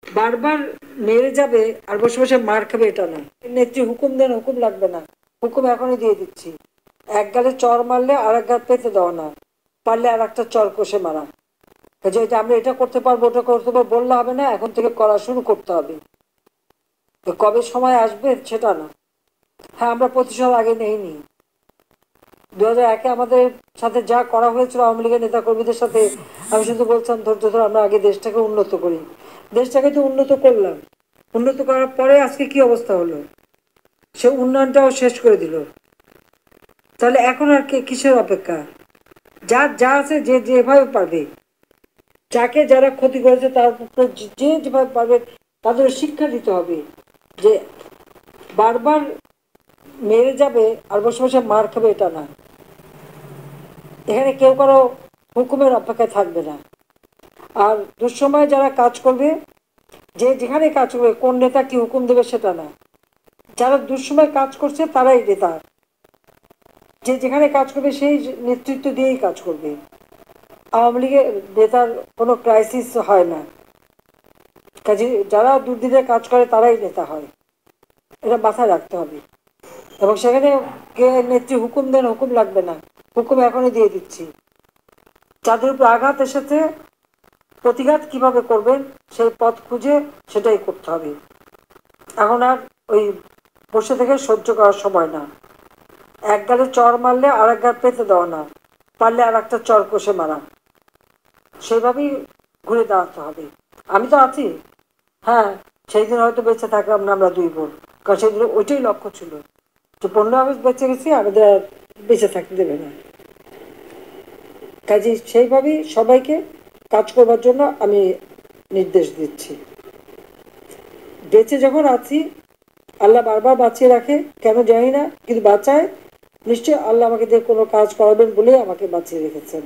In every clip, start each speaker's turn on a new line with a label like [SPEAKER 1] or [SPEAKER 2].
[SPEAKER 1] বারবার মেরে যাবে আর বসে বসে মার খাবে এটা না। নেত্রী হুকুম দেন, হুকুম লাগবে না, হুকুম এখনই দিয়ে দিচ্ছি। এক গালে চর মারলে আর এক গাল পেতে দেওয়া না, পারলে আর একটা চর কষে মারা। যে আমরা এটা করতে পারবো ওটা করতে পারবো বললে হবে না, এখন থেকে করা শুরু করতে হবে। তো কবে সময় আসবে সেটা না। হ্যাঁ, আমরা প্রতিশোধ আগে নেইনি। 2001-এ আমাদের সাথে যা করা হয়েছিল আওয়ামী লীগের নেতা কর্মীদের সাথে, আমি শুধু বলছিলাম ধৈর্য ধরে আমরা আগে দেশটাকে উন্নত করি। দেশটাকে তো উন্নত করলাম, উন্নত করার পরে আজকে কি অবস্থা হলো, সে উন্নয়নটাও শেষ করে দিল। তাহলে এখন আর কিসের অপেক্ষা? যার যা আছে যে যেভাবে পারবে, যাকে যারা ক্ষতি করেছে তার উপরে যে যেভাবে পারবে তাদের শিক্ষা দিতে হবে যে বারবার মেরে যাবে আর বসে বসে মার খাবে এটা না। এখানে কেউ কারো হুকুমের অপেক্ষায় থাকবে না। আর দুঃসময়ে যারা কাজ করবে, যে যেখানে কাজ করবে, কোন নেতা কি হুকুম দেবে সেটা না। যারা দুঃসময় কাজ করছে তারাই নেতা। যে যেখানে কাজ করবে সেই নেতৃত্ব দিয়েই কাজ করবে। আওয়ামী লীগের নেতার কোনো ক্রাইসিস হয় না। কাজে যারা দুর্দিনে কাজ করে তারাই নেতা হয়, এটা মাথায় রাখতে হবে। এবং সেখানে কে নেত্রী হুকুম দেন, হুকুম লাগবে না, হুকুম এখনই দিয়ে দিচ্ছি। যাদের উপর আঘাত এসেছে প্রতিঘাত কিভাবে করবেন সেই পথ খুঁজে সেটাই করতে হবে। এখন আর ওই বসে থেকে সহ্য করার সময় না। এক গালে চর মারলে আর এক গাল পেতে দেওয়া না, পারলে আর একটা চর কষে মারা। সেইভাবেই ঘুরে দাঁড়াতে হবে। আমি তো আছি। হ্যাঁ, সেই দিন হয়তো বেঁচে থাকলাম না আমরা দুই বোন, কারণ সেই দিন ওইটাই লক্ষ্য ছিল যে 15 আগস্ট বেঁচে গেছি, আমাদের আর বেঁচে থাকতে দেবে না। কাজে সেইভাবেই সবাইকে কাজ করবার জন্য আমি নির্দেশ দিচ্ছি। বেঁচে যখন আছি, আল্লাহ বারবার বাঁচিয়ে রাখে কেন জানি না, কিন্তু বাঁচায় নিশ্চয়ই আল্লাহ আমাকে দিয়ে কোনো কাজ করাবেন বলে আমাকে বাঁচিয়ে রেখেছেন।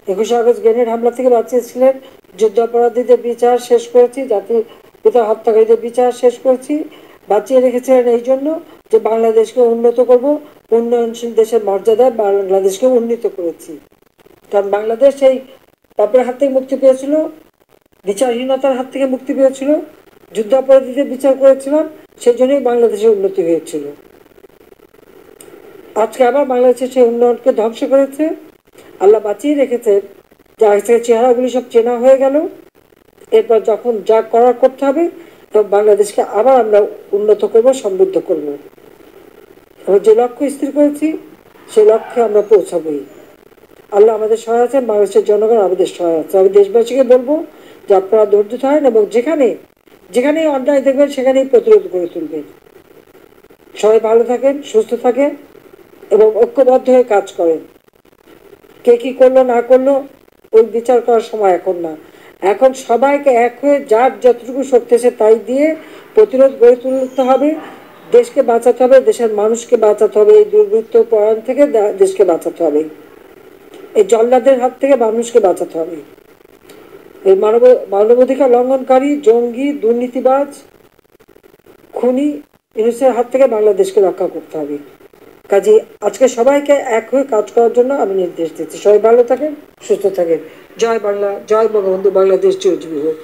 [SPEAKER 1] 21 আগস্ট গ্রেনেড হামলা থেকে বাঁচিয়েছিলেন, যুদ্ধাপরাধীদের বিচার শেষ করেছি, জাতির পিতা হত্যাকারীদের বিচার শেষ করেছি। বাঁচিয়ে রেখেছিলেন এই জন্য যে বাংলাদেশকে উন্নত করব, উন্নয়নশীল দেশের মর্যাদায় বাংলাদেশকে উন্নীত করেছি। কারণ বাংলাদেশ সেই পাপের হাত থেকে মুক্তি পেয়েছিল, বিচারহীনতার হাত থেকে মুক্তি পেয়েছিল, যুদ্ধাপরাধীদের বিচার করেছিলাম, সেই জন্যই বাংলাদেশের উন্নতি হয়েছিল। আজকে আবার বাংলাদেশের সেই উন্নয়নকে ধ্বংস করেছে। আল্লাহ বাঁচিয়ে রেখেছে যে আজকের চেহারাগুলি সব চেনা হয়ে গেল। এরপর যখন যা করার করতে হবে, তখন বাংলাদেশকে আবার আমরা উন্নত করব, সমৃদ্ধ করব। এবং যে লক্ষ্য স্থির করেছি সেই লক্ষ্যে আমরা পৌঁছাবই। আল্লাহ আমাদের সহায় আছেন, বাংলাদেশের জনগণ আমাদের সহায় আছে। আমি দেশবাসীকে বলবো যে আপনারা ধৈর্য ধরেন এবং যেখানে যেখানেই অন্যায় দেখবেন সেখানেই প্রতিরোধ করে তুলবেন। সবাই ভালো থাকেন, সুস্থ থাকেন এবং ঐক্যবদ্ধ হয়ে কাজ করেন। কে কি করলো না করলো ওই বিচার করার সময় এখন না। এখন সবাইকে এক হয়ে যার যতটুকু শক্তি আছে তাই দিয়ে প্রতিরোধ গড়ে তুলতে হবে। দেশকে বাঁচাতে হবে, দেশের মানুষকে বাঁচাতে হবে, এই দুর্বৃত্ত পরায়ণ থেকে দেশকে বাঁচাতে হবে, এই জল্লাদের হাত থেকে মানুষকে বাঁচাতে হবে। এই মানবাধিকার লঙ্ঘনকারী, জঙ্গি, দুর্নীতিবাজ, খুনি ইউনুসের হাত থেকে বাংলাদেশকে রক্ষা করতে হবে। কাজে আজকে সবাইকে এক হয়ে কাজ করার জন্য আমি নির্দেশ দিচ্ছি। সবাই ভালো থাকেন, সুস্থ থাকেন। জয় বাংলা, জয় বঙ্গবন্ধু, বাংলাদেশ চিরজীবী হোক।